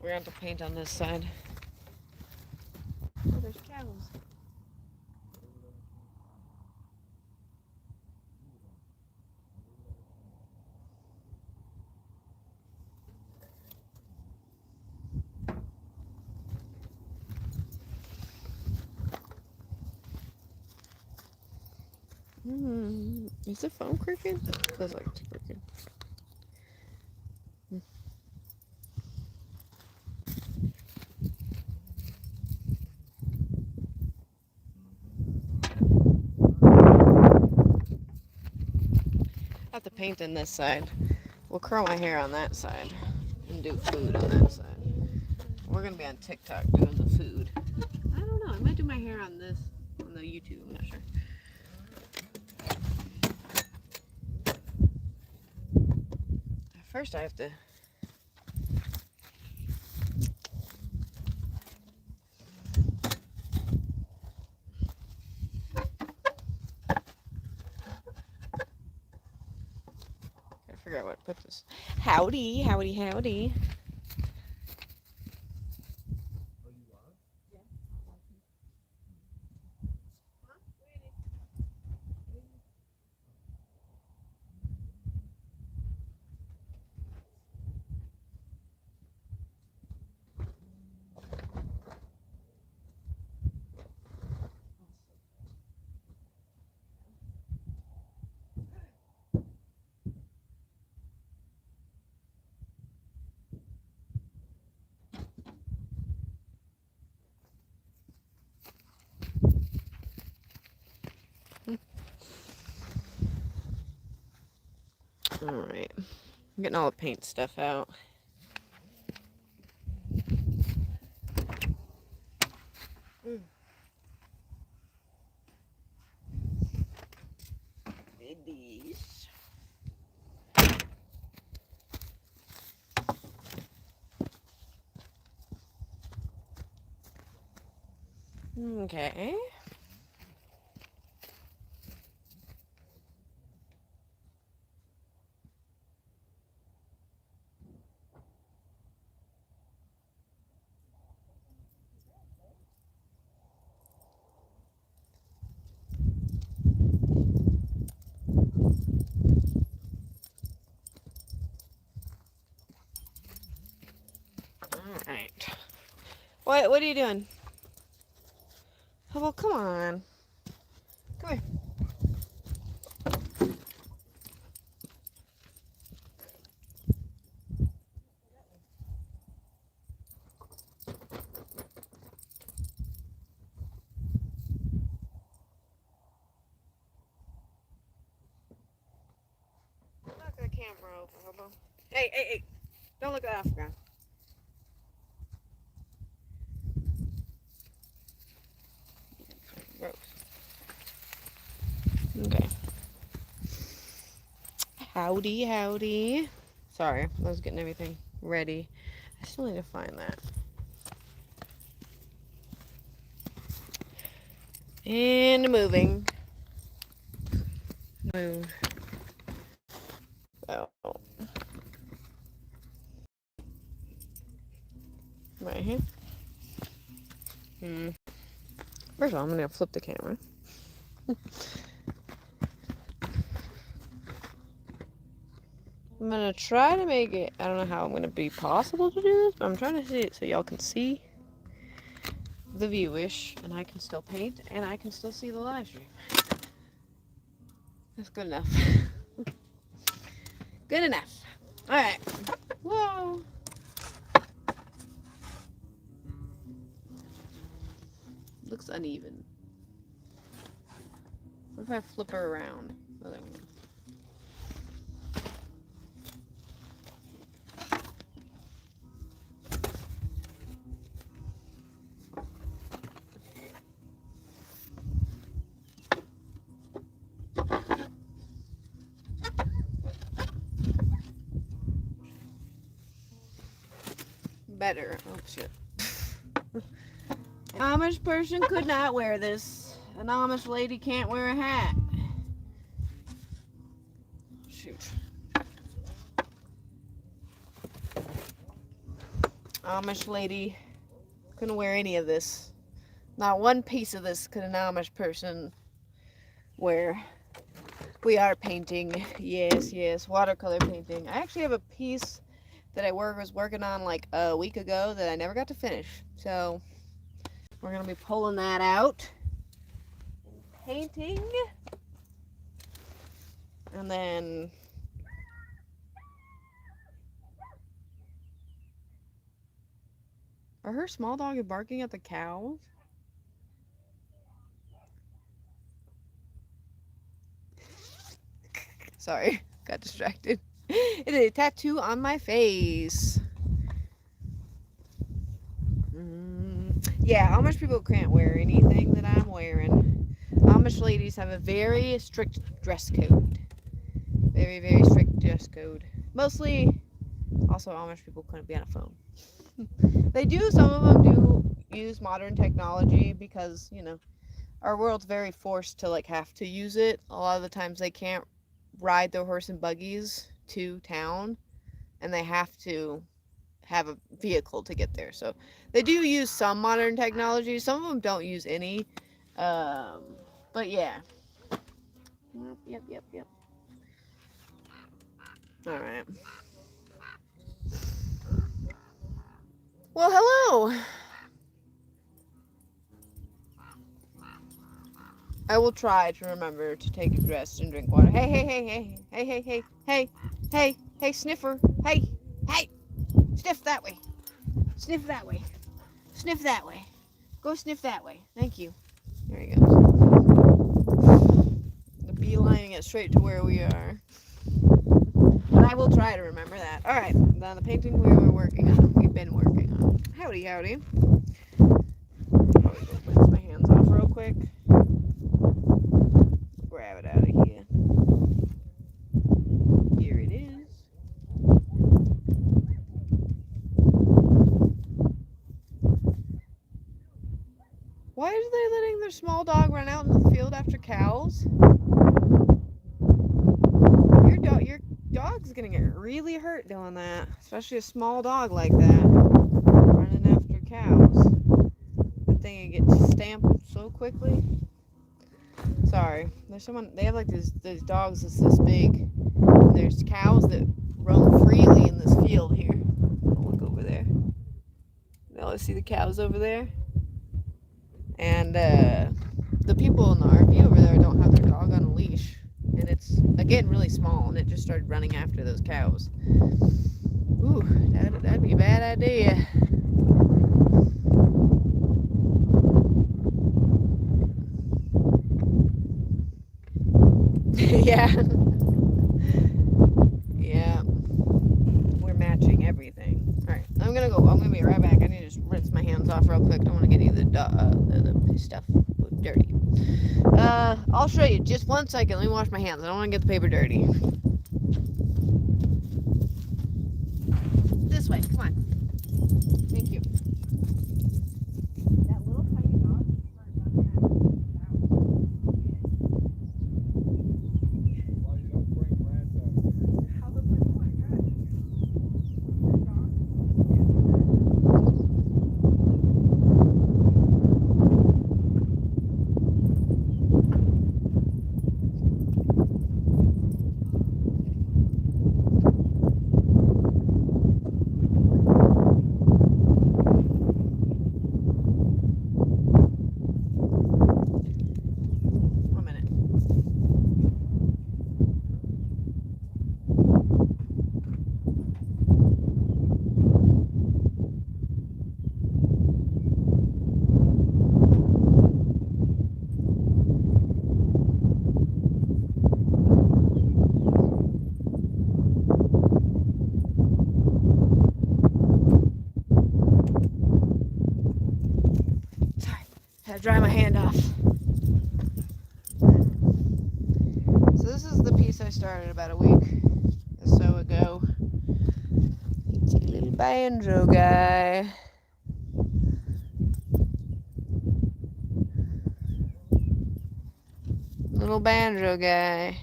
We're going to have to paint on this side. Oh, there's cows. Is the phone crooked? It feels like it's crooked. I have to paint in this side. We'll curl my hair on that side and do food on that side. We're gonna be on TikTok doing the food. I don't know. I might do my hair on this on the YouTube. I'm not sure. First, I have to. Gotta figure out what to put this. Howdy, howdy, howdy. Alright. I'm getting all the paint stuff out. These. Okay. Alright. What are you doing? Oh, well, come on. Come here. Look at the camera over, Hobo. Hey, hey, hey. Don't look at Africa. Gross. Okay. Howdy, howdy. Sorry, I was getting everything ready. I still need to find that. And moving. Move. Oh. Right here. First of all, I'm going to flip the camera. I'm going to try to make it, I don't know how I'm going to be possible to do this, but I'm trying to see it so y'all can see the viewish, and I can still paint, and I can still see the live stream. That's good enough. Good enough. Alright. Whoa. Looks uneven. What if I flip her around? Oh, there we go. Better. Oh, shit. An Amish person could not wear this. An Amish lady can't wear a hat. Shoot. Amish lady couldn't wear any of this. Not one piece of this could an Amish person wear. We are painting. Yes, yes, watercolor painting. I actually have a piece that I was working on like a week ago that I never got to finish. So we're gonna be pulling that out, painting, and then are her small dog barking at the cows? Sorry, got distracted. It is a tattoo on my face. Yeah, Amish people can't wear anything that I'm wearing. Amish ladies have a very strict dress code. Very, very strict dress code. Mostly, also Amish people couldn't be on a phone. They do, some of them do use modern technology because, you know, our world's very forced to like have to use it. A lot of the times they can't ride their horse and buggies to town and they have to have a vehicle to get there. So they do use some modern technology. Some of them don't use any. But yeah. Yep. All right. Well, hello. I will try to remember to take a rest and drink water. Hey, sniffer. Hey, sniff that way. Sniff that way. Sniff that way. Go sniff that way. Thank you. There he goes. The beelining it straight to where we are. But I will try to remember that. Alright, now the painting we were working on. We've been working on. Howdy. Rinse my hands off real quick. Grab it out of here. Here it is. Why are they letting their small dog run out into the field after cows? Your dog's gonna get really hurt doing that, especially a small dog like that running after cows. That thing gets stamped so quickly. Sorry, there's someone. They have like these dogs that's this big. And there's cows that roam freely in this field here. I'll look over there. Now let's see the cows over there. And the people in the RV over there don't have their dog on a leash. And it's, again, really small. And it just started running after those cows. Ooh, that'd be a bad idea. Yeah. Yeah. We're matching everything. Alright, I'm gonna be right back. I need to just rinse my hands off real quick. I don't want to get any of the stuff dirty. I'll show you just 1 second. Let me wash my hands. I don't want to get the paper dirty. This way, come on. Thank you. That little tiny dog. Dry my hand off. So this is the piece I started about a week or so ago. It's a little banjo guy. Little banjo guy.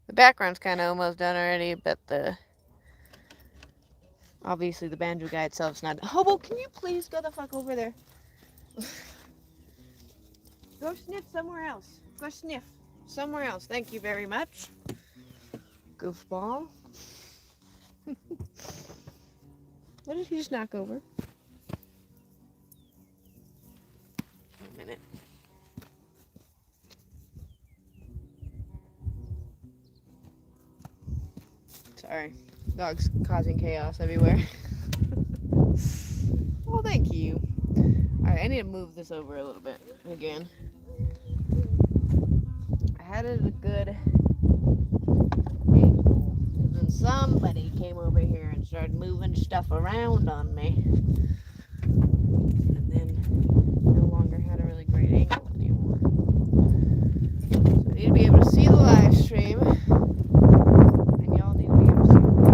The background's kind of almost done already, but the Obviously, the banjo guy itself is not. Hobo, can you please go the fuck over there? Go sniff somewhere else. Go sniff somewhere else. Thank you very much. Goofball. What did he just knock over? A minute. Sorry. Dog's causing chaos everywhere. Well, thank you. Alright, I need to move this over a little bit again. I had it at a good angle. Then somebody came over here and started moving stuff around on me. And then no longer had a really great angle anymore. So I need to be able to see the live stream. And y'all need to be able to see the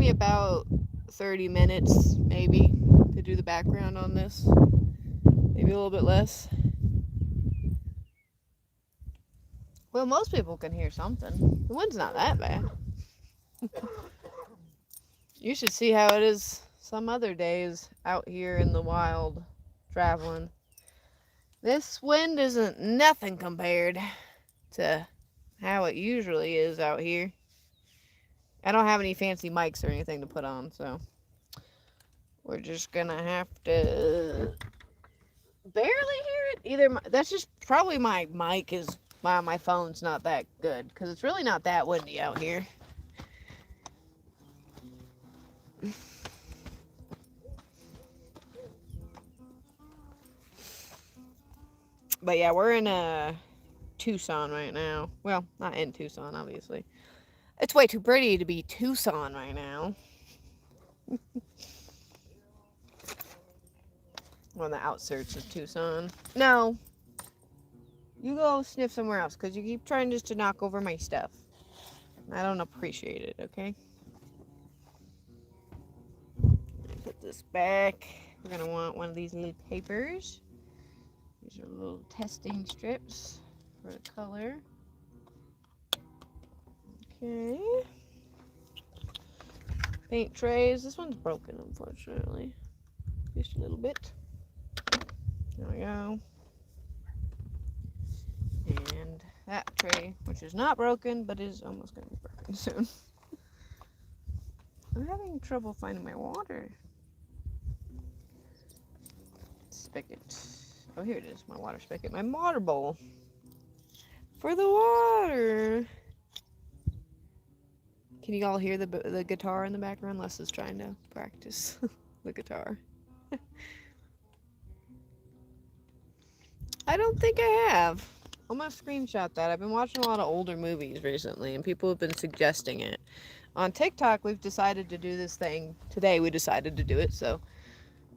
about 30 minutes maybe to do the background on this, maybe a little bit less. Well, most people can hear something. The wind's not that bad. You should see how it is some other days out here in the wild traveling. This wind isn't nothing compared to how it usually is out here. I don't have any fancy mics or anything to put on, so we're just gonna have to barely hear it. Either that's just probably my mic is my phone's not that good because it's really not that windy out here. But yeah, we're in Tucson right now. Well, not in Tucson, obviously. It's way too pretty to be Tucson right now. On the outskirts of Tucson. No. You go sniff somewhere else, because you keep trying just to knock over my stuff. I don't appreciate it, okay? Put this back. We're going to want one of these little papers. These are little testing strips for the color. Okay. Paint trays. This one's broken, unfortunately. Just a little bit. There we go. And that tray, which is not broken, but is almost going to be broken soon. I'm having trouble finding my water spigot. Oh, here it is, my water spigot. My water bowl for the water. Can you all hear the guitar in the background? Les is trying to practice the guitar. I don't think I have. I'm gonna screenshot that. I've been watching a lot of older movies recently, and people have been suggesting it. On TikTok, we've decided to do this thing. Today, we decided to do it, so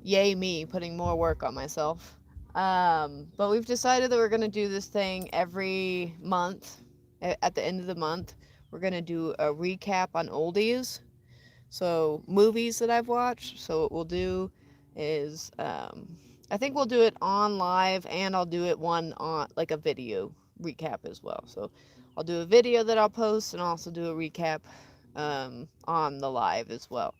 yay me, putting more work on myself. But we've decided that we're gonna do this thing every month. At the end of the month, we're gonna do a recap on oldies. So, movies that I've watched. So what we'll do is... I think we'll do it on live, and I'll do it one on like a video recap as well. So I'll do a video that I'll post, and also do a recap on the live as well.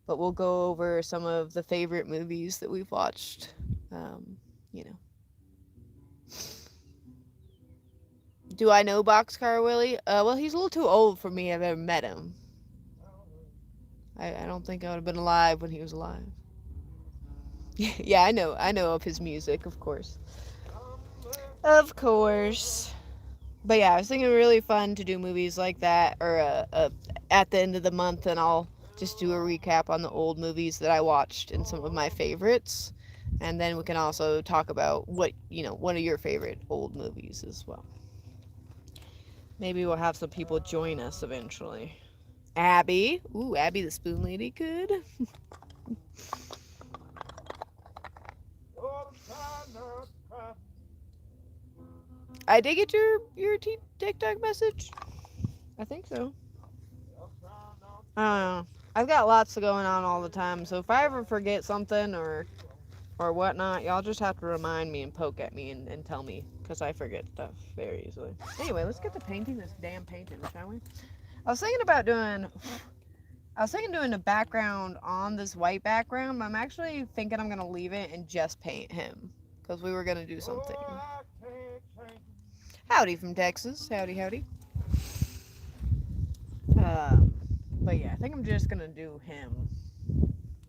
But we'll go over some of the favorite movies that we've watched. You know. Do I know Boxcar Willie? Well, he's a little too old for me. I've ever met him. I don't think I would have been alive when he was alive. Yeah, I know of his music, of course. Of course. But yeah, I was thinking it would be really fun to do movies like that, or at the end of the month, and I'll just do a recap on the old movies that I watched and some of my favorites. And then we can also talk about what, one of your favorite old movies as well. Maybe we'll have some people join us eventually. Abby. Ooh, Abby the Spoon Lady could. I did get your TikTok message. I think so. I've got lots going on all the time, so if I ever forget something or whatnot, y'all just have to remind me and poke at me and tell me, because I forget stuff very easily. Anyway, let's get to painting this damn painting, shall we? I was thinking doing a background on this white background, but I'm actually thinking I'm gonna leave it and just paint him, because we were gonna do something. Howdy from Texas. Howdy, howdy. But yeah, I think I'm just gonna do him.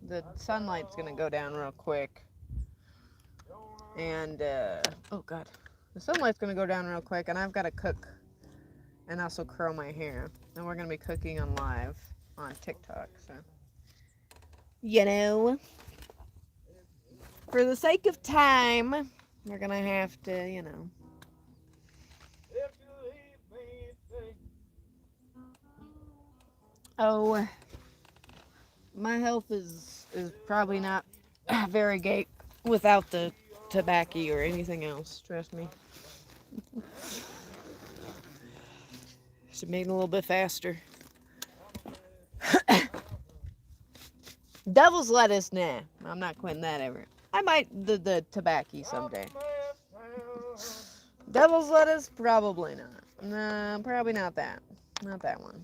The sunlight's gonna go down real quick. And, oh god. The sunlight's gonna go down real quick, and I've gotta cook and also curl my hair. And we're gonna be cooking on live on TikTok, so. You know. For the sake of time, we're gonna have to, you know. Oh, my health is probably not very great without the tobacco or anything else, trust me. Should make it a little bit faster. Devil's lettuce, nah. I'm not quitting that ever. I might the tobacco someday. Devil's lettuce, probably not. No, probably not that. Not that one.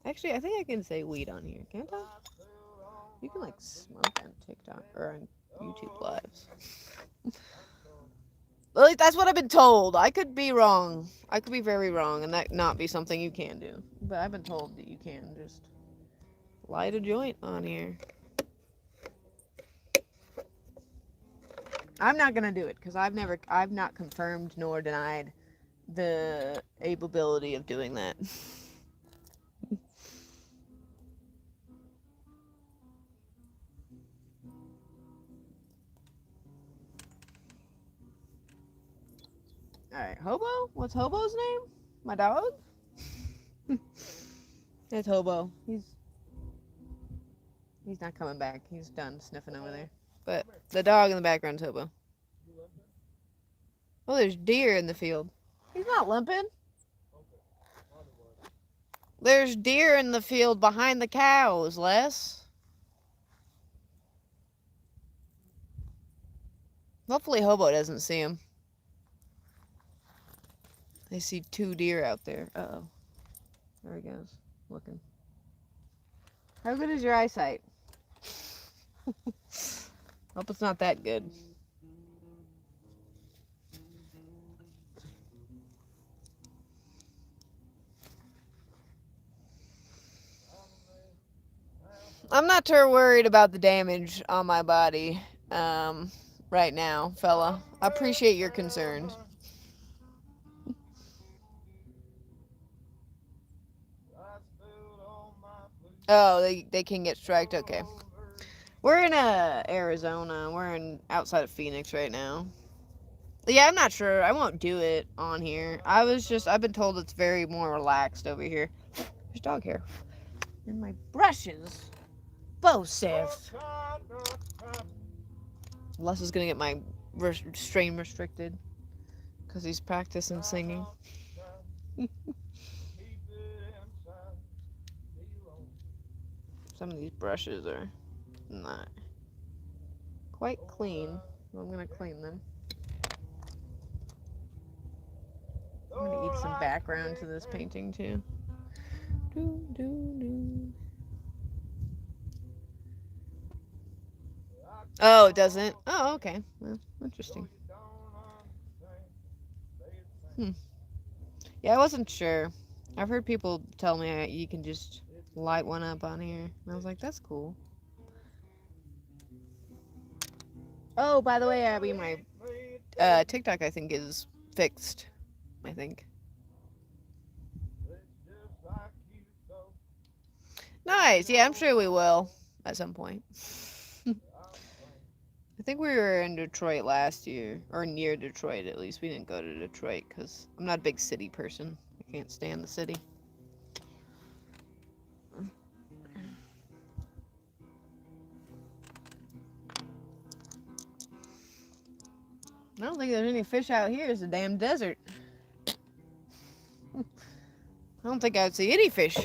Actually, I think I can say weed on here, can't I? You can like smoke on TikTok or on YouTube lives. At least that's what I've been told. I could be wrong. I could be very wrong and that not be something you can do. But I've been told that you can just light a joint on here. I'm not gonna do it because I've not confirmed nor denied the ability of doing that. Alright, Hobo? What's Hobo's name? My dog? It's Hobo. He's not coming back. He's done sniffing over there. But the dog in the background's Hobo. Oh, there's deer in the field. He's not limping. There's deer in the field behind the cows, Les. Hopefully Hobo doesn't see him. I see 2 deer out there. Uh-oh. There he goes. Looking. How good is your eyesight? Hope it's not that good. I'm not too worried about the damage on my body right now, fella. I appreciate your concerns. Oh, they can get striked? Okay. We're in Arizona. We're outside of Phoenix right now. Yeah, I'm not sure. I won't do it on here. I've been told it's very more relaxed over here. There's dog hair. And my brushes. Bosif. Les is gonna get my strain restricted. Because he's practicing singing. Some of these brushes are not quite clean. I'm gonna clean them. I'm gonna eat some background to this painting too. Oh, it doesn't? Oh, okay. Well, interesting. Yeah, I wasn't sure. I've heard people tell me you can just light one up on here. And I was like, that's cool. Oh, by the way, Abby, my TikTok, I think, is fixed. I think. Nice. Yeah, I'm sure we will at some point. I think we were in Detroit last year, or near Detroit at least. We didn't go to Detroit because I'm not a big city person. can't stand the city. I don't think there's any fish out here. It's a damn desert. I don't think I'd see any fish.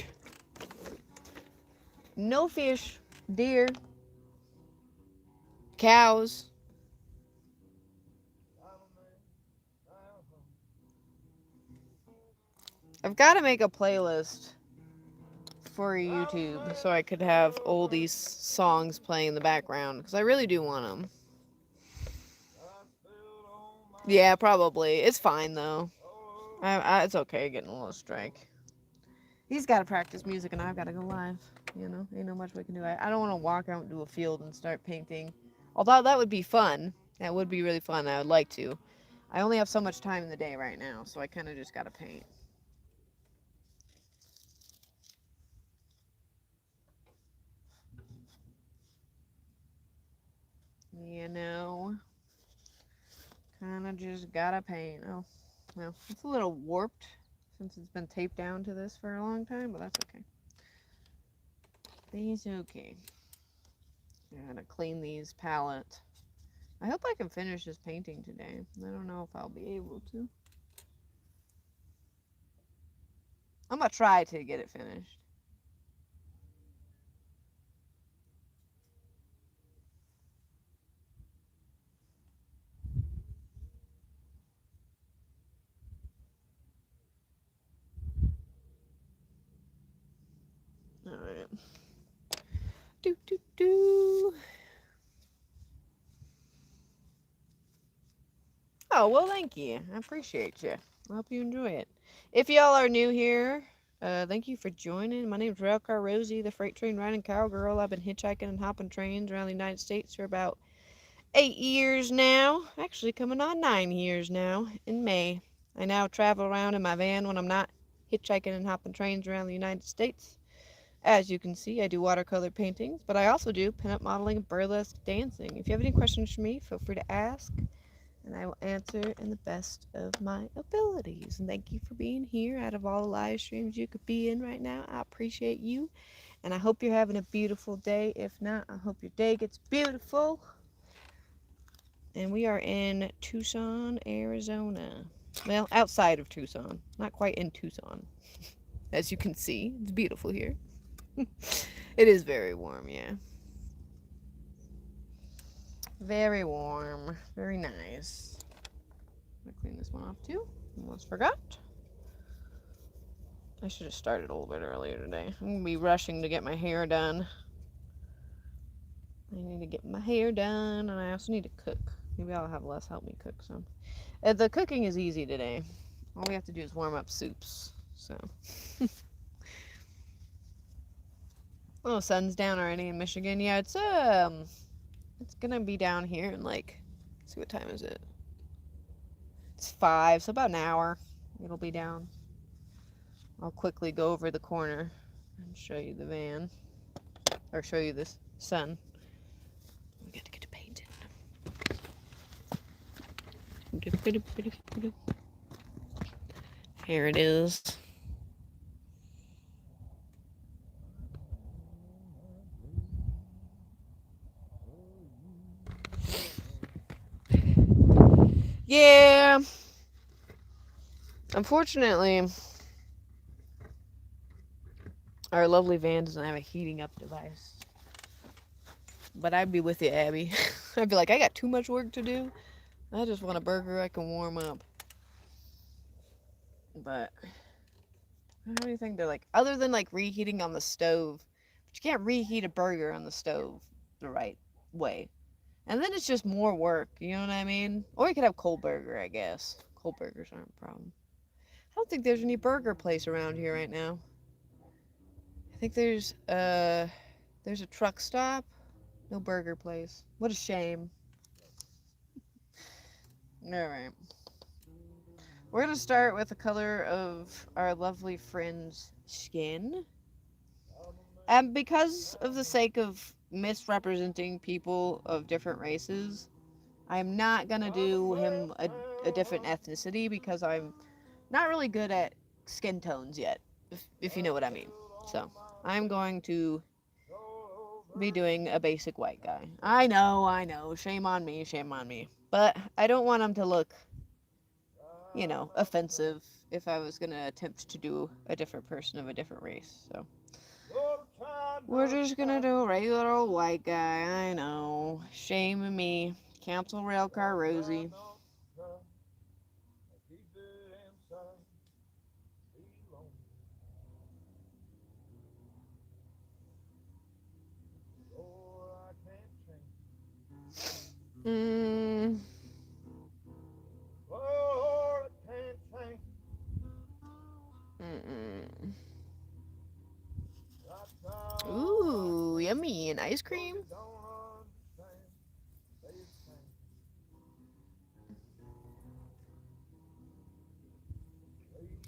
No fish. Deer. Cows. I've got to make a playlist for YouTube so I could have oldies songs playing in the background because I really do want them. Yeah, probably. It's fine though. It's okay getting a little strike. He's got to practice music and I've got to go live. You know, ain't no much we can do. I don't want to walk out into a field and start painting. Although that would be fun. That would be really fun. I would like to. I only have so much time in the day right now, so I kind of just got to paint. You know, kind of just gotta paint. Oh, well, it's a little warped since it's been taped down to this for a long time, but that's okay. That's okay. I'm gonna clean these palettes. I hope I can finish this painting today. I don't know if I'll be able to. I'm gonna try to get it finished. Alright. Do, do, do. Oh, well, thank you. I appreciate you. I hope you enjoy it. If y'all are new here, thank you for joining. My name is Railcar Rosie, the freight train riding cowgirl. I've been hitchhiking and hopping trains around the United States for about 8 years now. Actually, coming on 9 years now in May. I now travel around in my van when I'm not hitchhiking and hopping trains around the United States. As you can see, I do watercolor paintings, but I also do pinup modeling and burlesque dancing. If you have any questions for me, feel free to ask, and I will answer in the best of my abilities. And thank you for being here. Out of all the live streams you could be in right now, I appreciate you, and I hope you're having a beautiful day. If not, I hope your day gets beautiful. And we are in Tucson, Arizona. Well, outside of Tucson, not quite in Tucson. As you can see, it's beautiful here. It is very warm, yeah. Very warm. Very nice. I'm gonna clean this one off too. Almost forgot. I should have started a little bit earlier today. I'm gonna be rushing to get my hair done. I need to get my hair done, and I also need to cook. Maybe I'll have Les help me cook some. The cooking is easy today. All we have to do is warm up soups. So. Oh, sun's down already in Michigan. Yeah, it's gonna be down here in like, let's see, what time is it? It's 5, so about an hour it'll be down. I'll quickly go over the corner and show you the van, or show you this sun. We got to get to painting. Here it is. Yeah. Unfortunately, our lovely van doesn't have a heating up device. But I'd be with you, Abby. I'd be like, I got too much work to do. I just want a burger I can warm up. But I don't have anything to like, other than like reheating on the stove. But you can't reheat a burger on the stove the right way. And then it's just more work, you know what I mean? Or you could have cold burger, I guess. Cold burgers aren't a problem. I don't think there's any burger place around here right now. I think there's a truck stop. No burger place. What a shame. Alright. We're going to start with the color of our lovely friend's skin. And because of the sake of misrepresenting people of different races, I'm not going to do him a different ethnicity because I'm not really good at skin tones yet, if you know what I mean. So I'm going to be doing a basic white guy. I know, shame on me, shame on me. But I don't want him to look, you know, offensive if I was gonna attempt to do a different person of a different race. So we're just gonna do a regular old white guy. I know, shame me. Cancel Railcar Rosie. Mm. Mm-mm. Ooh, yummy, and ice cream.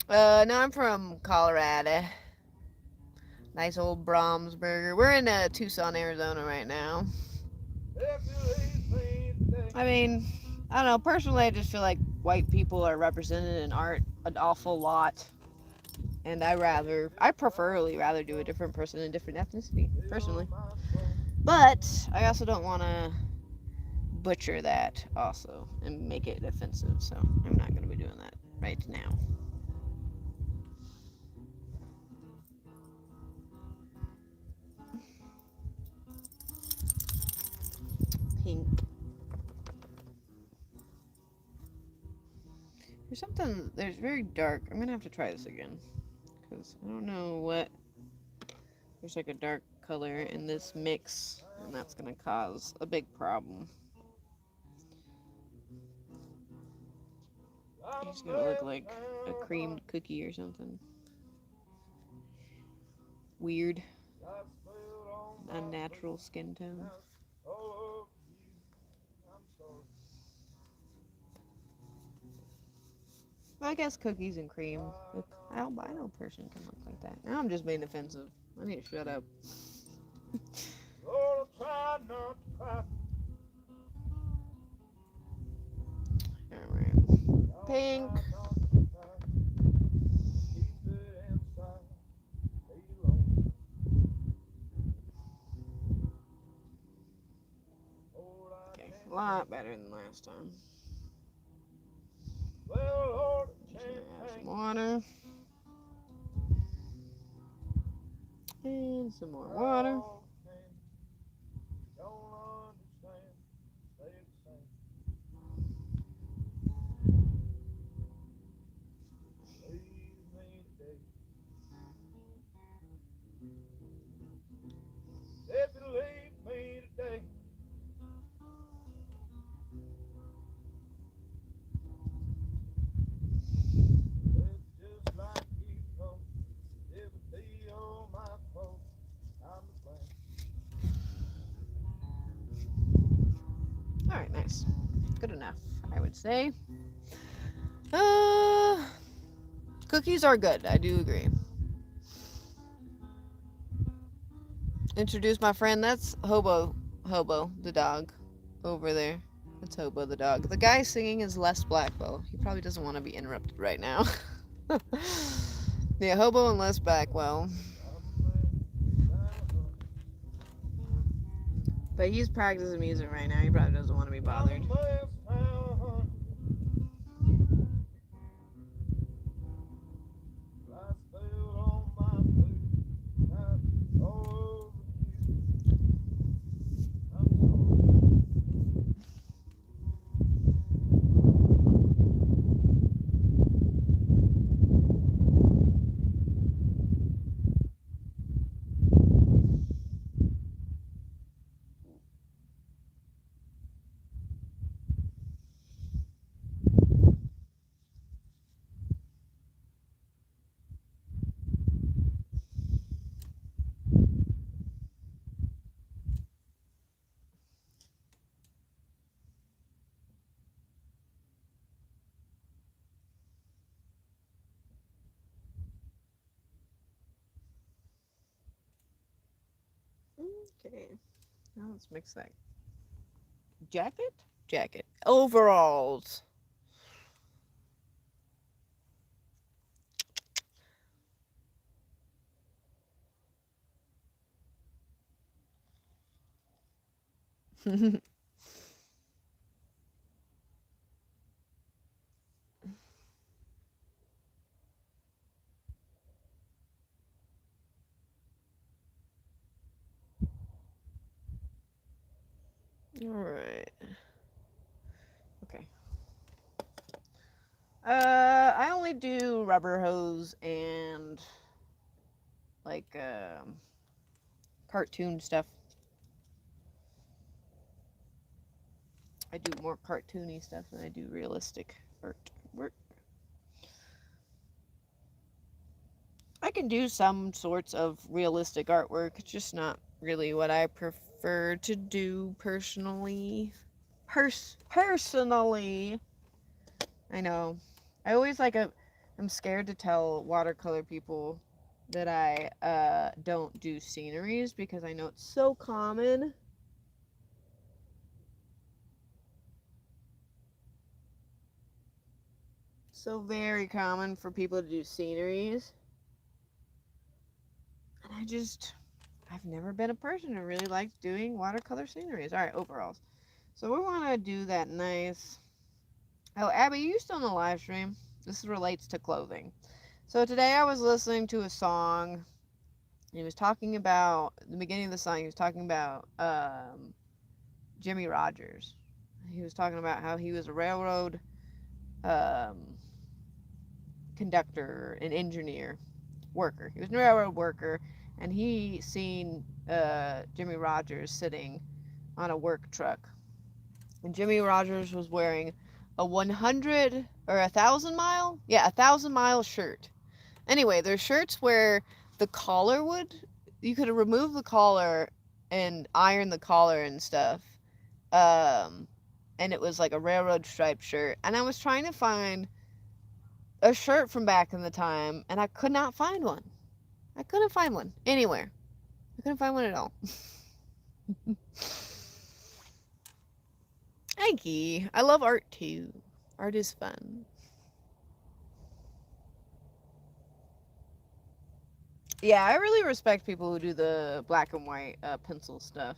No, I'm from Colorado. Nice old Brahms burger. We're in Tucson, Arizona right now. I mean, I don't know. Personally, I just feel like white people are represented in art an awful lot. And I preferably rather do a different person in a different ethnicity, personally. But I also don't want to butcher that also and make it offensive, so I'm not going to be doing that right now. Pink. There's very dark. I'm going to have to try this again because I don't know what. There's like a dark color in this mix, and that's going to cause a big problem. It's going to look like a creamed cookie or something. Weird. Unnatural skin tone. I guess cookies and cream. Albino person can look like that. Now I'm just being offensive. I need to shut up. Alright. Pink. Okay, a lot better than last time. Just gonna add some water. And some more water. Alright, nice. Good enough, I would say. Cookies are good, I do agree. Introduce my friend, that's Hobo, the dog, over there. That's Hobo the dog. The guy singing is Les Blackwell. He probably doesn't want to be interrupted right now. Yeah, Hobo and Les Blackwell. But he's practicing music right now. He probably doesn't want to be bothered. Okay. Now let's mix that. Jacket? Jacket. Overalls. Alright. Okay. I only do rubber hose and like cartoon stuff. I do more cartoony stuff than I do realistic artwork. I can do some sorts of realistic artwork. It's just not really what I prefer to do personally. Personally. I know. I always I'm scared to tell watercolor people that I don't do sceneries because I know it's so common. So very common for people to do sceneries. And I've never been a person who really liked doing watercolor sceneries. Alright, overalls. So we want to do that nice. Oh, Abby, you still in the live stream? This relates to clothing. So today I was listening to a song. He was talking about, at the beginning of the song, he was talking about Jimmy Rogers. He was talking about how he was a railroad conductor, an engineer, worker. He was a railroad worker, and he seen Jimmy Rogers sitting on a work truck. And Jimmy Rogers was wearing a 100 or 1,000 mile? Yeah, 1,000 mile shirt. Anyway, there's shirts where the collar you could remove the collar and iron the collar and stuff. And it was like a railroad striped shirt. And I was trying to find a shirt from back in the time, and I could not find one. I couldn't find one anywhere. I couldn't find one at all. Thank you. I love art too. Art is fun. Yeah, I really respect people who do the black and white pencil stuff.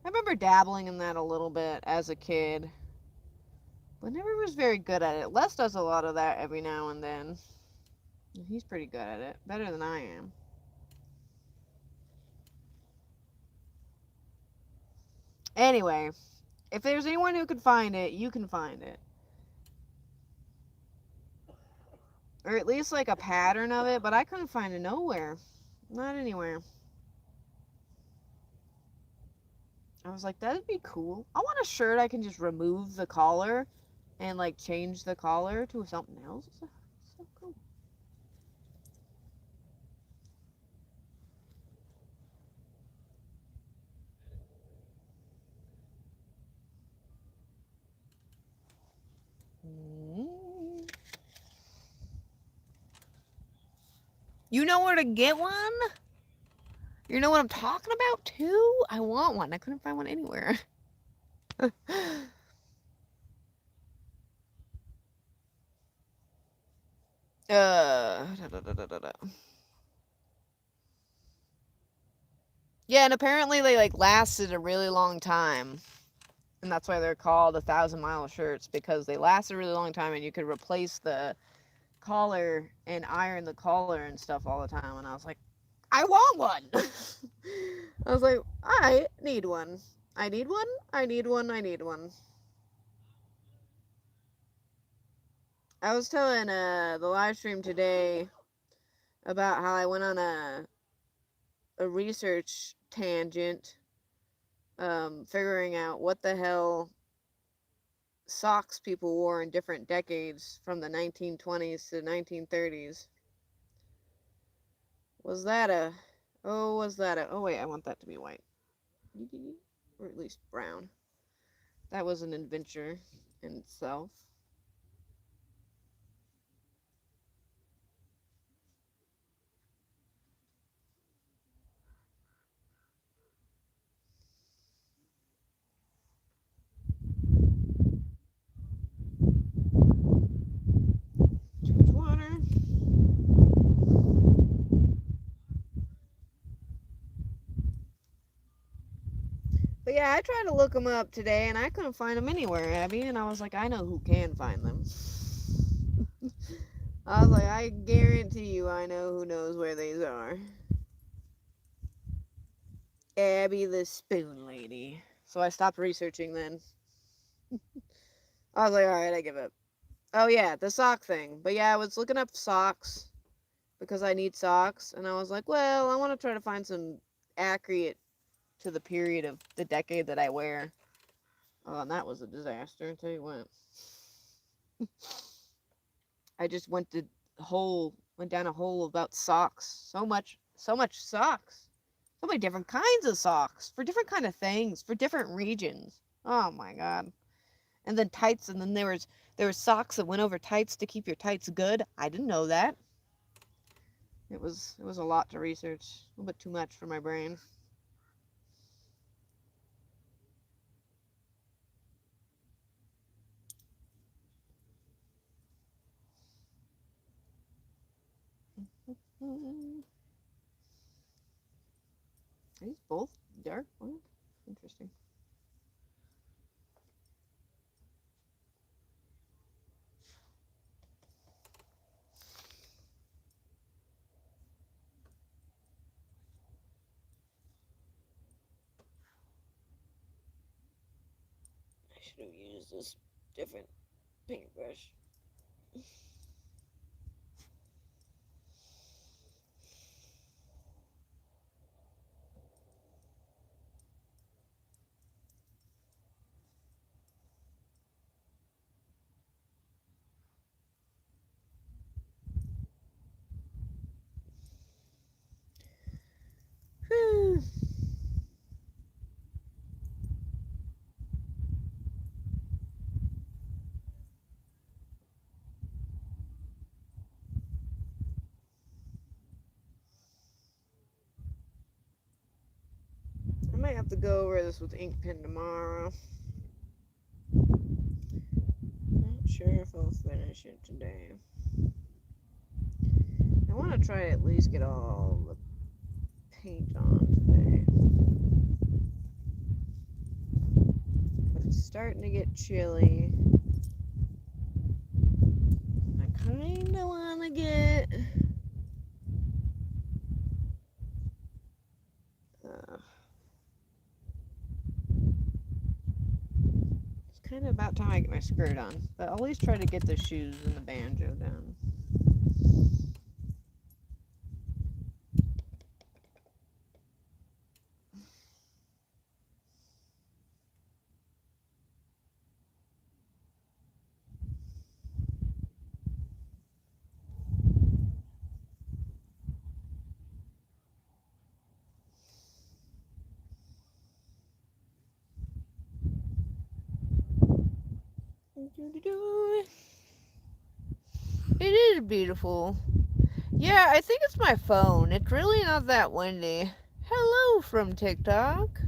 I remember dabbling in that a little bit as a kid, but never was very good at it. Les does a lot of that every now and then. He's pretty good at it. Better than I am. Anyway, if there's anyone who can find it, you can find it. Or at least like a pattern of it, but I couldn't find it nowhere. Not anywhere. I was like, that'd be cool. I want a shirt I can just remove the collar and like change the collar to something else. It's so cool. You know where to get one? You know what I'm talking about too? I want one. I couldn't find one anywhere. Yeah, and apparently they like lasted a really long time. And that's why they're called 1,000 mile shirts, because they lasted a really long time and you could replace the collar and iron the collar and stuff all the time. And I was like, I want one. I was like, I need one. I need one. I need one. I need one. I was telling the live stream today about how I went on a research tangent, figuring out what the hell socks people wore in different decades from the 1920s to the 1930s. Was that a... Oh, was that a... Oh, wait, I want that to be white. Or at least brown. That was an adventure in itself. Too much water. But But yeah, I tried to look them up today and I couldn't find them anywhere, Abby. And I was like, I know who can find them. I was like, I guarantee you I know who knows where these are. Abby the Spoon Lady. So I stopped researching then. I was like, alright, I give up. Oh yeah, the sock thing. But yeah, I was looking up socks because I need socks. And I was like, well, I want to try to find some accurate to the period of the decade that I wear. Oh, and that was a disaster, I'll tell you what. I just went down a hole about socks. So much socks. So many different kinds of socks for different kind of things for different regions. Oh my god. And then tights, and then there was socks that went over tights to keep your tights good. I didn't know that. It was a lot to research. A little bit too much for my brain. Are these both dark? What? Interesting. I should have used this different paintbrush. I might have to go over this with ink pen tomorrow. Not sure if I'll finish it today. I want to try to at least get all the paint on today. But it's starting to get chilly. I kind of want to get... it's kind of about time I get my skirt on. But I'll at least try to get the shoes and the banjo done. It is beautiful. Yeah, I think it's my phone. It's really not that windy. Hello from TikTok.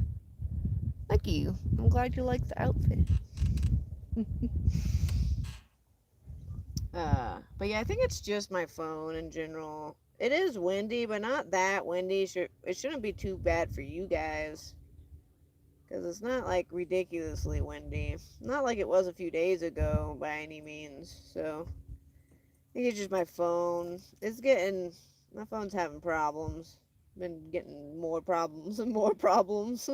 Thank you. I'm glad you like the outfit. But yeah, I think it's just my phone in general. It is windy, but not that windy. It shouldn't be too bad for you guys. Because it's not like ridiculously windy. Not like it was a few days ago by any means. So, I think it's just my phone. My phone's having problems. Been getting more problems and more problems.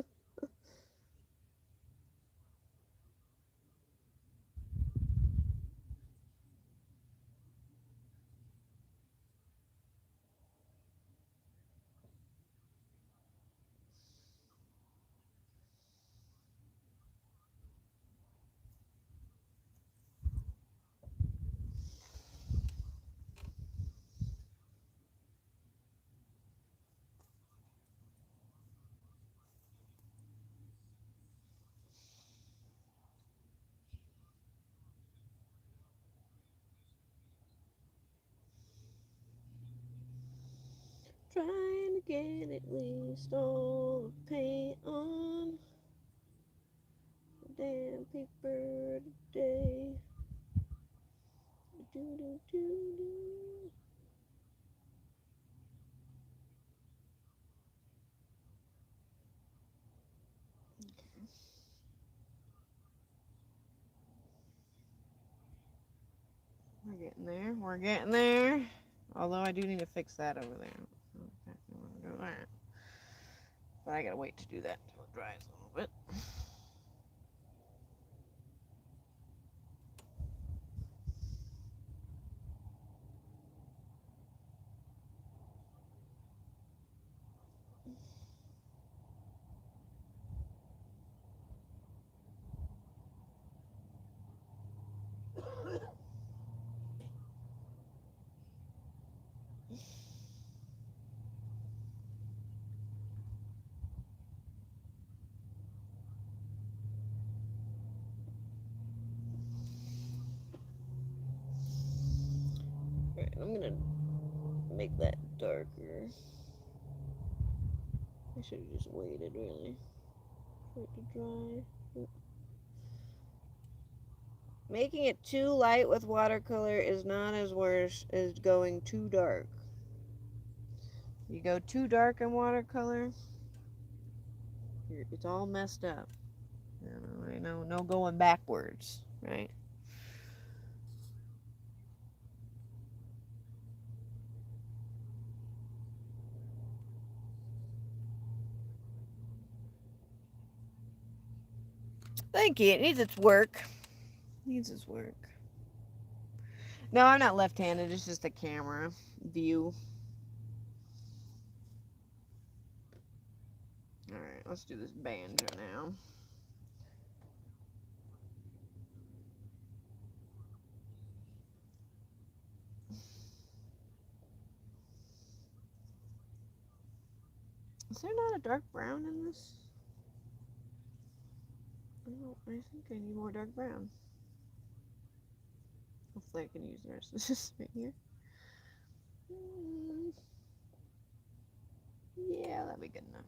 Trying to get at least all the paint on the damn paper today. Do, do, do, do. We're getting there. We're getting there. Although I do need to fix that over there. I don't want to do that. But I gotta wait to do that until it dries a little bit. Alright, I'm gonna make that darker. I should have just waited, really, for it to dry. Making it too light with watercolor is not as worse as going too dark. You go too dark in watercolor, it's all messed up. No going backwards, right? Thank you. It needs its work. Needs its work. No, I'm not left-handed. It's just a camera view. Alright, let's do this banjo now. Is there not a dark brown in this? I think I need more dark brown. Hopefully I can use the rest of this right here. Yeah, that'd be good enough.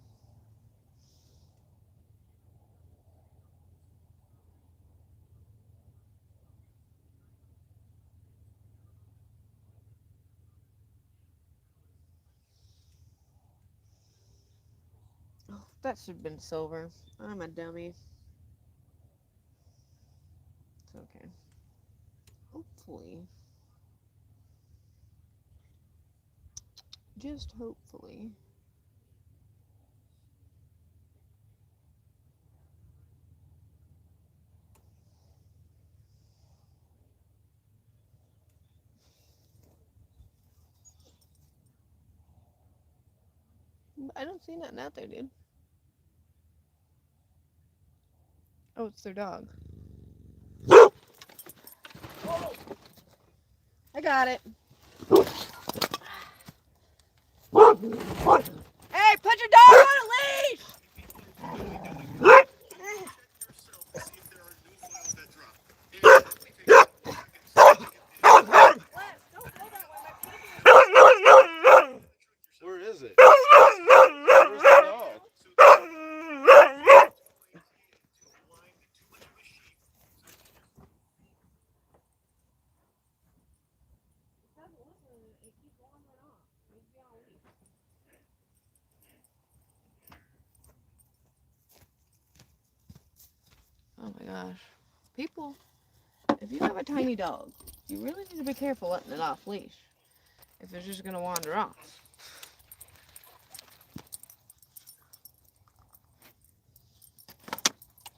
Oh, that should have been silver. I'm a dummy. It's okay. Hopefully. Just hopefully. I don't see nothing out there, dude. Oh, it's their dog. I got it. Hey, put your dog on a leash! Where is it? Where's the dog? Oh my gosh. People, if you have a tiny dog, you really need to be careful letting it off leash. If it's just going to wander off.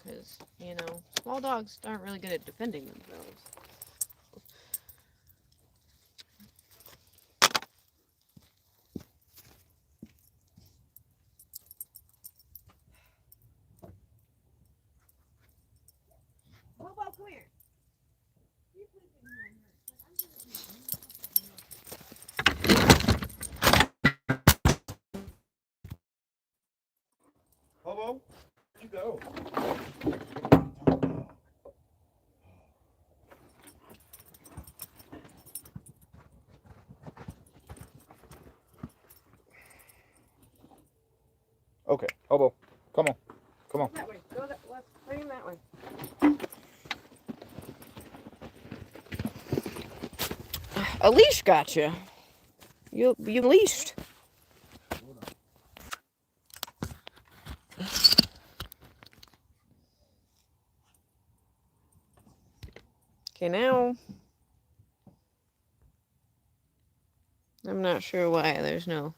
Because, small dogs aren't really good at defending themselves. Bobo, come here. Bobo, where'd you go? Okay, Bobo, come on. Come on. That way. Go that left. Bring him that way. A leash got you. You leashed. Okay, now I'm not sure why there's no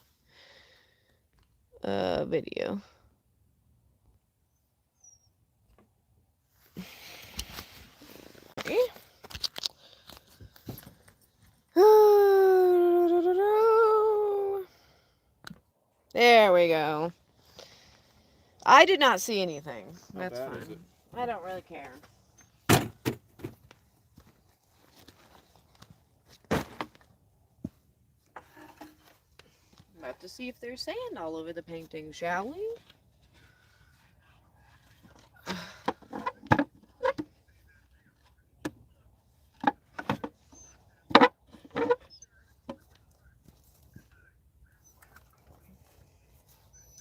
video. There we go. I did not see anything. That's bad is fine. it? I don't really care. About to see if there's sand all over the painting, shall we?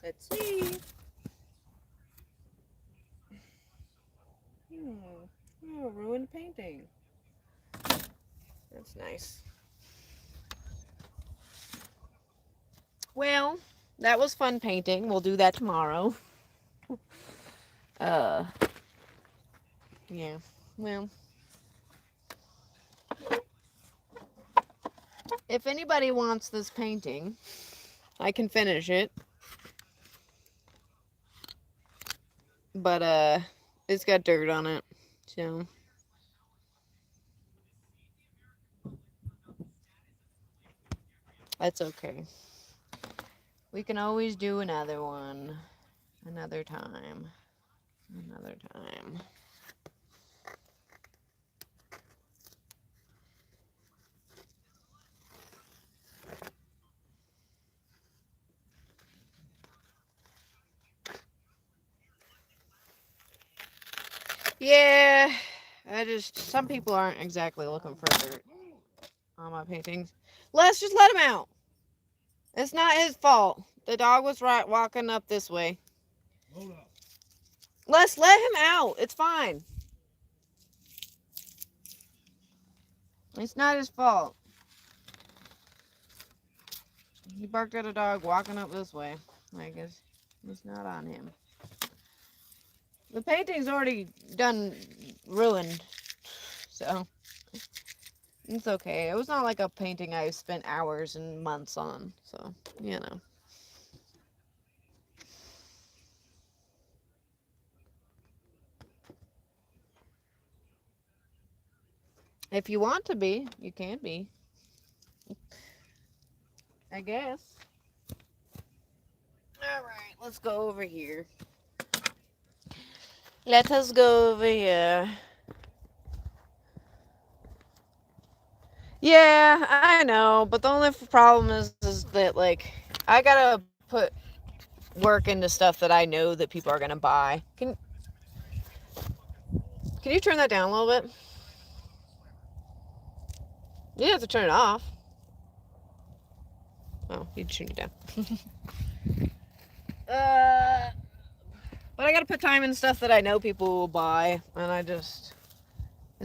Let's see. Oh, ruined painting. That's nice. Well, that was fun painting. We'll do that tomorrow. Yeah. Well, if anybody wants this painting, I can finish it. But, it's got dirt on it. So. That's okay. We can always do another one. Another time. Another time. Yeah, some people aren't exactly looking for dirt on my paintings. Let's just let him out. It's not his fault. The dog was right walking up this way. Hold up. Let's let him out. It's fine. It's not his fault. He barked at a dog walking up this way. I guess it's not on him. The painting's already done ruined, so it's okay. It was not like a painting I spent hours and months on, so, you know. If you want to be, you can be. I guess. Alright, let's go over here. Let us go over here. Yeah, I know, but the only problem is that, like, I gotta put work into stuff that I know that people are gonna buy. Can you turn that down a little bit? You have to turn it off. Oh, you turn it down. But I gotta put time in stuff that I know people will buy, and it's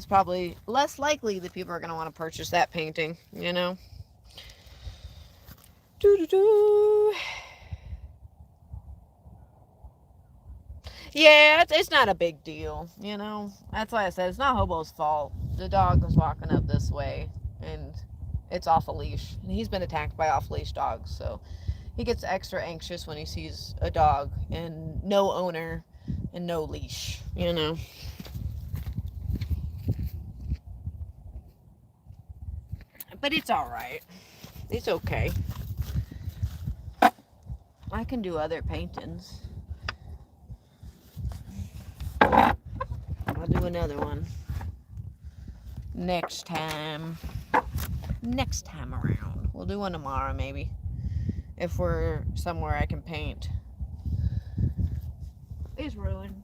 probably less likely that people are gonna want to purchase that painting, you know? Doo-doo-doo. Yeah, it's not a big deal, you know? That's why I said it's not Hobo's fault. The dog was walking up this way, and it's off a leash. And he's been attacked by off-leash dogs, so he gets extra anxious when he sees a dog and no owner and no leash, you know? But it's alright. It's okay. I can do other paintings. I'll do another one. Next time. Next time around. We'll do one tomorrow, maybe. If we're somewhere I can paint. It's ruined.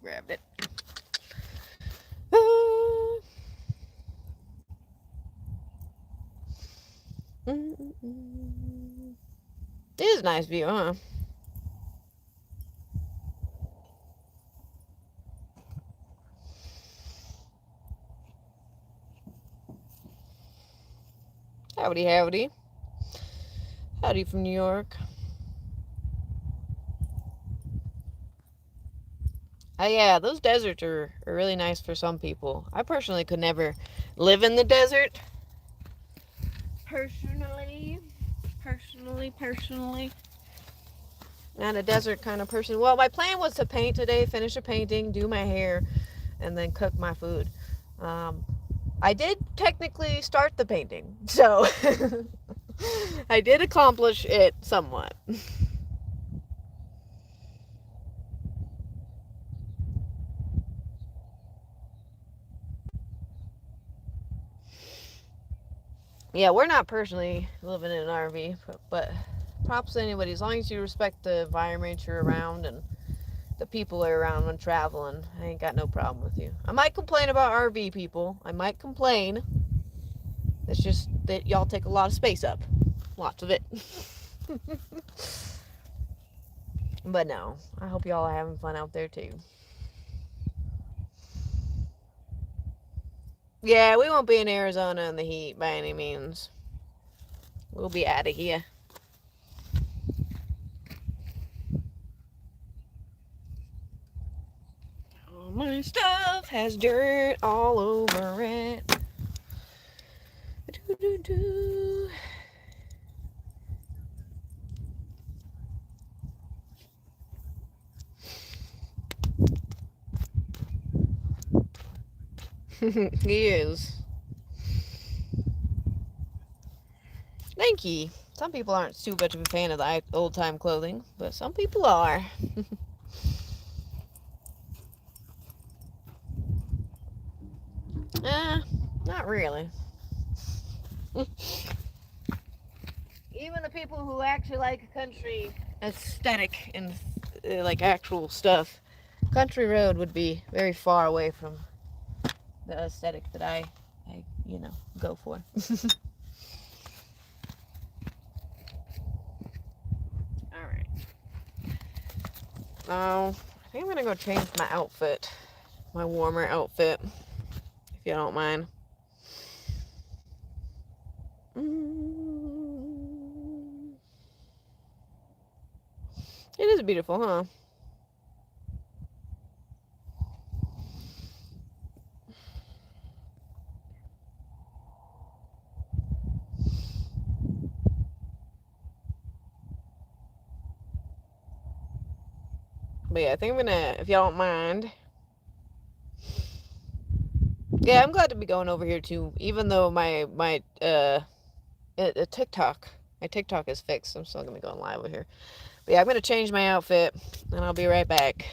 Grabbed it. It is a nice view, huh? Howdy, howdy. Howdy from New York. Yeah, those deserts are really nice for some people. I personally could never live in the desert. Personally. Not a desert kind of person. Well, my plan was to paint today, finish a painting, do my hair, and then cook my food. I did technically start the painting, so I did accomplish it somewhat. Yeah, we're not personally living in an RV, but props to anybody. As long as you respect the environment you're around and the people are around when traveling, I ain't got no problem with you. I might complain about RV people. I might complain. It's just that y'all take a lot of space up. Lots of it. But no, I hope y'all are having fun out there too. Yeah, we won't be in Arizona in the heat by any means. We'll be out of here. All my stuff has dirt all over it. Do-do-do. He is. Thank you. Some people aren't too much of a fan of the old time clothing, but some people are. Not really. Even the people who actually like country aesthetic and like actual stuff, country road would be very far away from the aesthetic that I go for. All right. Now, I think I'm gonna go change my outfit, my warmer outfit, if you don't mind. It is beautiful, huh? But yeah, I think I'm gonna, if y'all don't mind. Yeah, I'm glad to be going over here too. Even though my TikTok, my TikTok is fixed, I'm still gonna be going live over here. But yeah, I'm gonna change my outfit, and I'll be right back.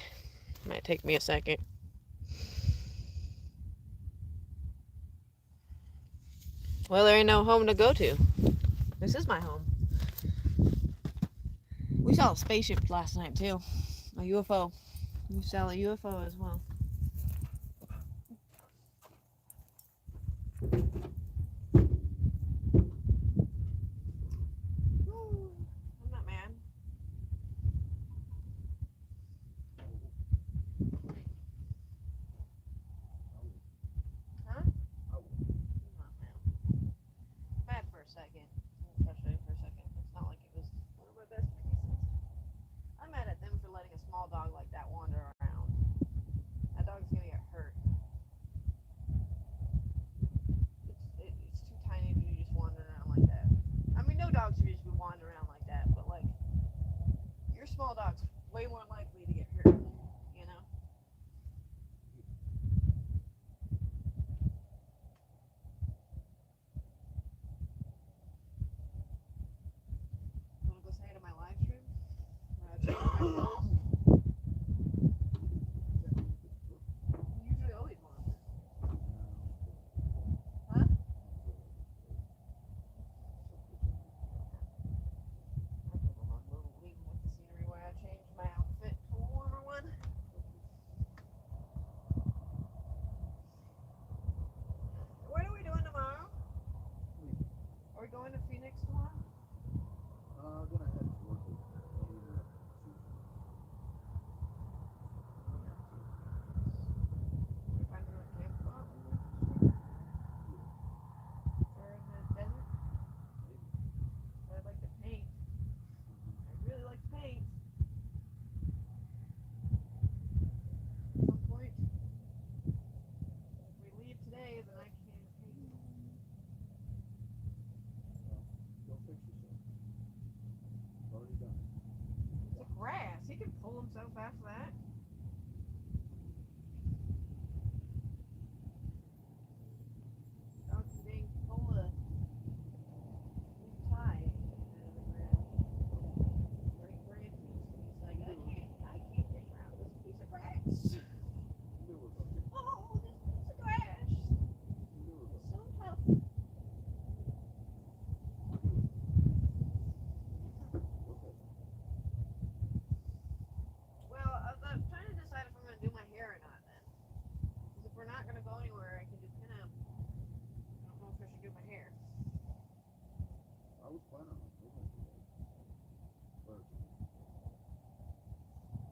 Might take me a second. Well, there ain't no home to go to. This is my home. We saw a spaceship last night too, a UFO. We saw a UFO as well. I'm not mad. Huh? I'm not mad. Mad for a second. Especially for a second. It's not like it was one of my best pieces. I'm mad at them for letting a small dog like that wander around. That dog's gonna get hurt. It's too tiny to be just wandering around like that. I mean, no dog should just be wandering around like that, but like, your small dog's way more likely to get hurt, you know? You wanna go say to my live stream? You usually always want to. Huh? I think I'm leaving with the scenery where I changed my outfit. so fast for that. Dog dang cola tie great branch. He's like, I can't get around this piece of grass. Oh, this piece of grass. It's so tough. Well, I'm trying to decide if I'm going to do my hair or not then. Because if we're not going to go anywhere, I can do pinup. I don't know if I should do my hair. I was planning on moving today. But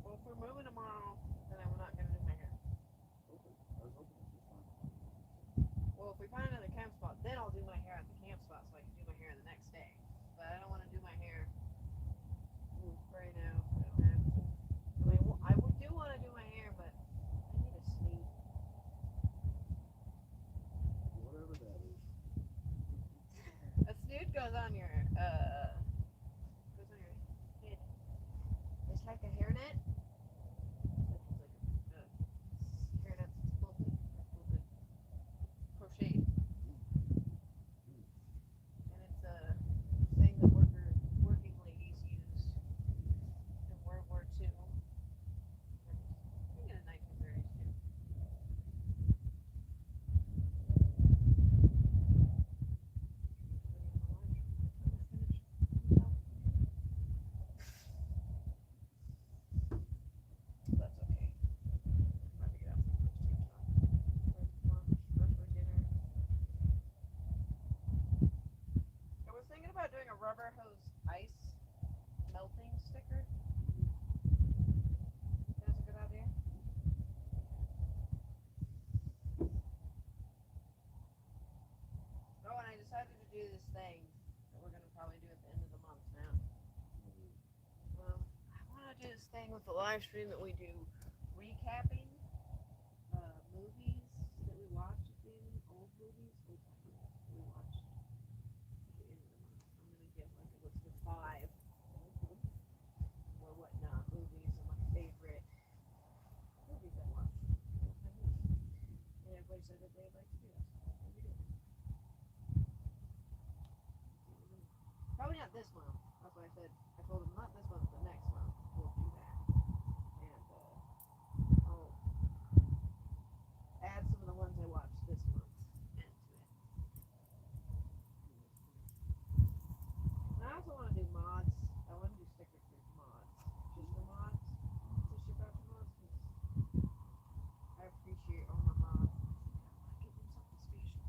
Well, if we're moving tomorrow, then I'm not going to do my hair. okay, I was hoping it was fine. Well, if we find another camp spot, then I'll do my hair at the camp spot so I can do my hair the next day. But I don't want to do my hair right now. I don't have to. I mean, I do want to do my hair, but I need a sleep. Whatever that is. A snoot goes on your head. It's like a hairnet. It's like a hairnet that's quilted crocheted. And it's a thing that working ladies used in World War II. I think in the 1930s too. That's okay. I'm about to get out for lunch or for dinner. I was thinking about doing a rubber hose ice melting sticker. That's a good idea. Oh, and I decided to do this thing that we're gonna probably do at the end of the month now. I want to do this thing with the live stream that we do, recapping movies that we watched at the end, old movies we watched at the end of the month. I'm gonna give like a list of 5 or whatnot movies of my favorite movies I watched. And everybody said that they'd like to do that. So we do it. Probably not this month. That's what I said. I told them not this month, but next month we'll do that. And I'll add some of the ones I watched this month into it. And I also want to do mods. I want to do stickers for mods. Just for mods. To ship out to mods. Because I appreciate all my mods. I want to give them something special.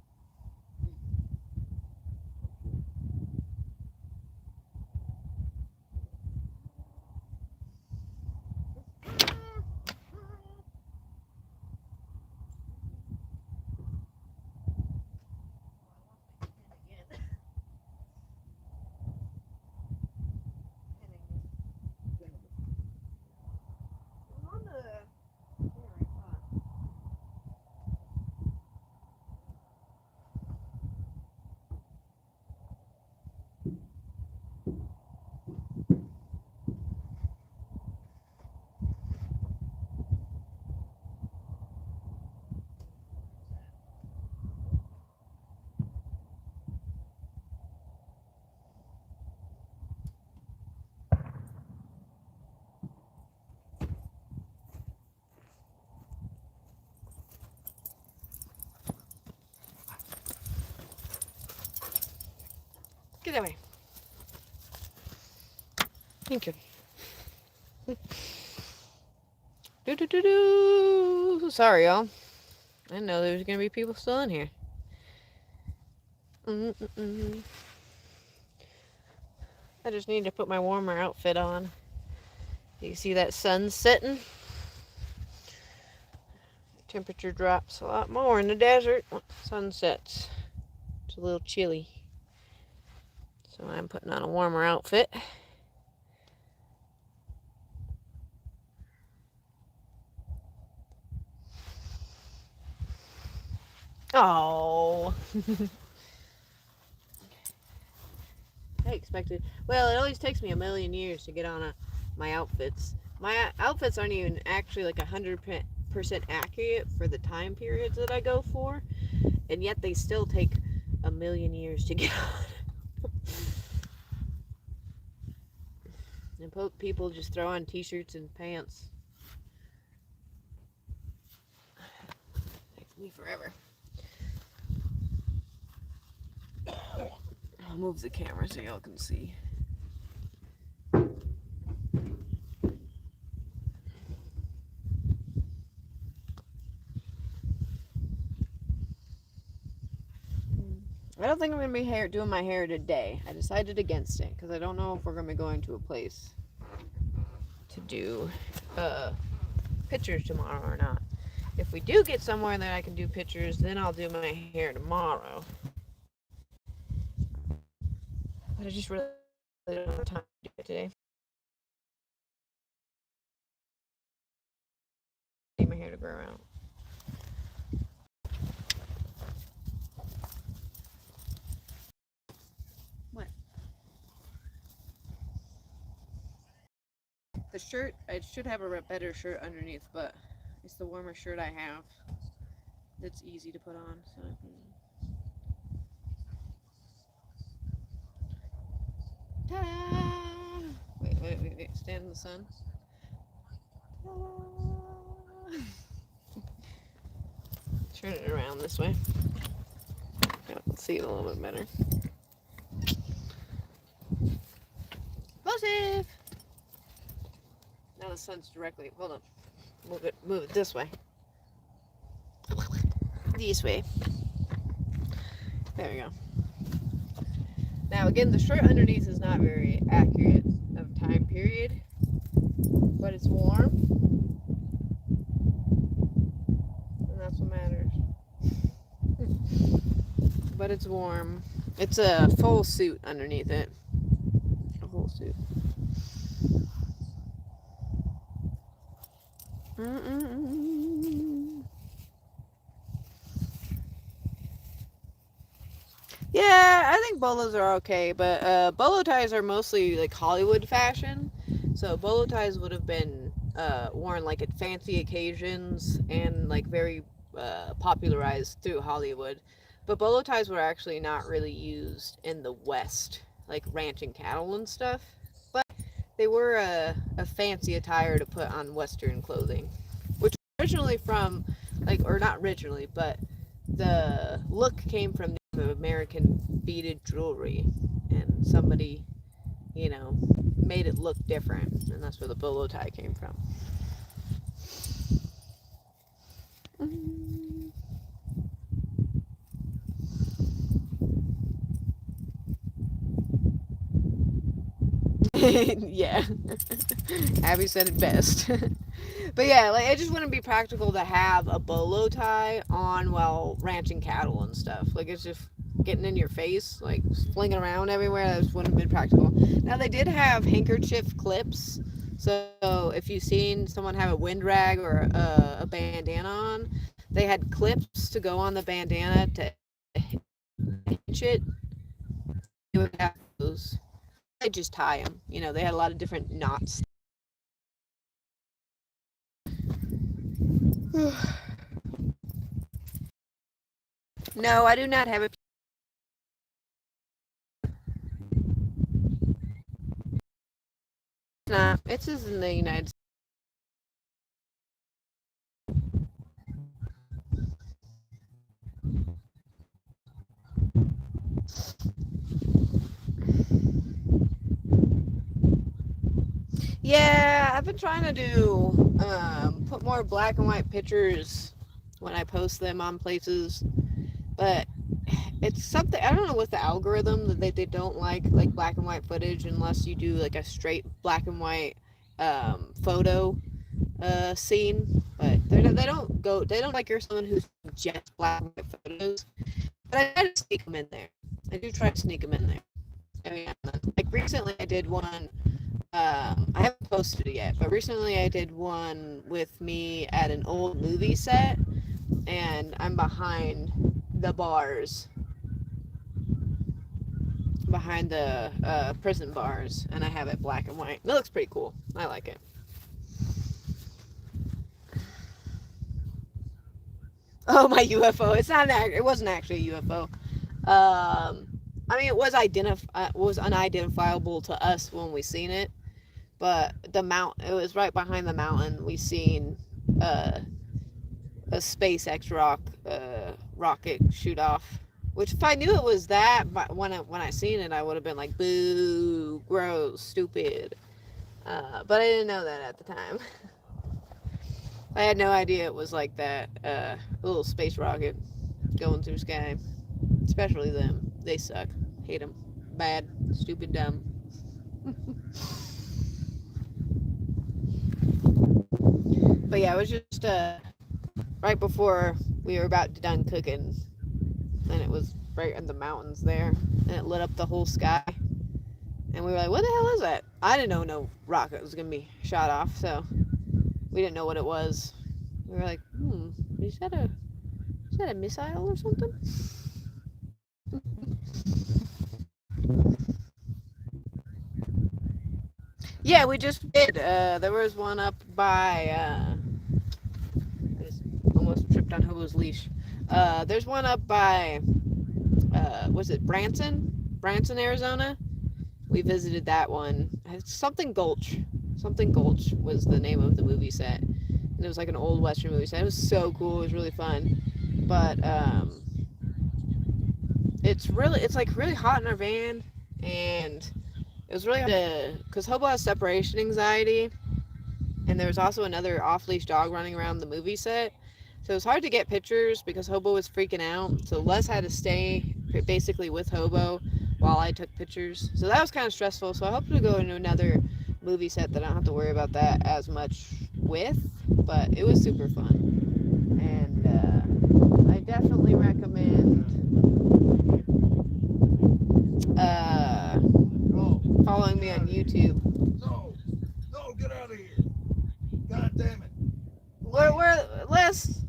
Get that way. Thank you. Do. Sorry, y'all. I didn't know there was gonna be people still in here. I just need to put my warmer outfit on. You see that sun setting? Temperature drops a lot more in the desert when the sun sets. It's a little chilly. So I'm putting on a warmer outfit. Oh. I expected. Well, it always takes me a million years to get on my outfits. my outfits aren't even actually like 100% accurate for the time periods that I go for, and yet they still take a million years to get on. And people just throw on t-shirts and pants. Takes me forever. I'll move the camera so y'all can see. I don't think I'm going to be doing my hair today. I decided against it because I don't know if we're going to be going to a place to do pictures tomorrow or not. If we do get somewhere that I can do pictures, then I'll do my hair tomorrow. But I just really don't have time to do it today. I need my hair to grow out. What? The shirt, I should have a better shirt underneath, but it's the warmer shirt I have that's easy to put on. So ta-da! Wait. Stand in the sun. Turn it around this way. Yeah, let's see it a little bit better. Explosive! Now the sun's directly. Hold on. Move it this way. This way. There we go. Now again, the shirt underneath is not very accurate of time period, but it's warm, and that's what matters. But it's warm. It's a full suit underneath it. A whole suit. Yeah, I think bolos are okay, but bolo ties are mostly like Hollywood fashion. So bolo ties would have been worn like at fancy occasions and like very popularized through Hollywood. But bolo ties were actually not really used in the West, like ranching cattle and stuff. But they were a fancy attire to put on Western clothing, which originally from like, or not originally, but the look came from the American beaded jewelry, and somebody, made it look different, and that's where the bolo tie came from. Yeah. Abby said it best. But yeah, like I just wouldn't be practical to have a bolo tie on while ranching cattle and stuff. Like it's just getting in your face, like flinging around everywhere. That just wouldn't have been practical. Now they did have handkerchief clips, so if you've seen someone have a wind rag or a bandana on, they had clips to go on the bandana to hitch it. They would have those. They just tie them. They had a lot of different knots. No, I do not have a. Nah, it's just in the United States. Yeah, I've been trying to do put more black and white pictures when I post them on places, but it's something I don't know with the algorithm that they don't like black and white footage unless you do like a straight black and white photo scene. But they don't like you're someone who's just black and white photos. But I try to sneak them in there. I do try to sneak them in there. I mean, like recently I did one. I haven't posted it yet, but recently I did one with me at an old movie set, and I'm behind the bars, behind the prison bars, and I have it black and white. It looks pretty cool. I like it. Oh, my UFO. It's not it wasn't actually a UFO. I mean, it was unidentifiable to us when we seen it, but it was right behind the mountain. We seen uh, a SpaceX rocket shoot off. Which, if I knew it was that, but when I seen it, I would have been like, "Boo, gross, stupid." But I didn't know that at the time. I had no idea it was like that. A little space rocket going through sky. Especially them. They suck. Hate them. Bad. Stupid. Dumb. But yeah, it was just right before we were about to done cooking, and it was right in the mountains there, and it lit up the whole sky. And we were like, "What the hell is that?" I didn't know no rocket was gonna be shot off, so we didn't know what it was. We were like, is that a missile or something?" Yeah, we just did. There was one up by. I just almost tripped on Hobo's leash. There's one up by. Was it Branson? Branson, Arizona. We visited that one. Something Gulch. Something Gulch was the name of the movie set. And it was like an old Western movie set. It was so cool. It was really fun. But it's like really hot in our van, and it was really hard to, because Hobo has separation anxiety, and there was also another off-leash dog running around the movie set. So it was hard to get pictures because Hobo was freaking out. So Les had to stay basically with Hobo while I took pictures. So that was kind of stressful. So I hope to go into another movie set that I don't have to worry about that as much with. But it was super fun. And I definitely recommend following me on YouTube. No, get out of here. God damn it. Where, Les?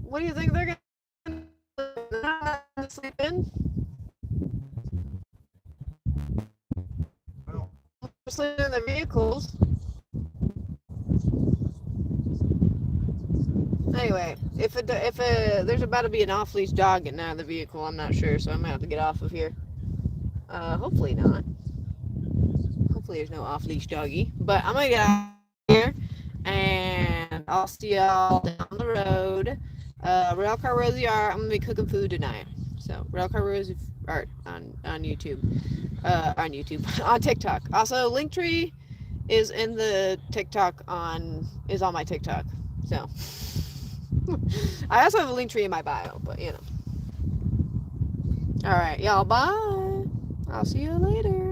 What do you think they're gonna sleep in? Well, Sleep in the vehicles. Anyway, if there's about to be an off-leash dog getting out of the vehicle, I'm not sure, so I might have to get off of here. Hopefully not. Hopefully there's no off-leash doggy. But I'm gonna get out of here, and I'll see y'all down the road. Railcar Rosie Art. I'm gonna be cooking food tonight. So Railcar Rosie Art on YouTube. On YouTube. On TikTok. Also, Linktree is in the TikTok is on my TikTok. So I also have a Linktree in my bio, but you know. Alright, y'all, bye. I'll see you later.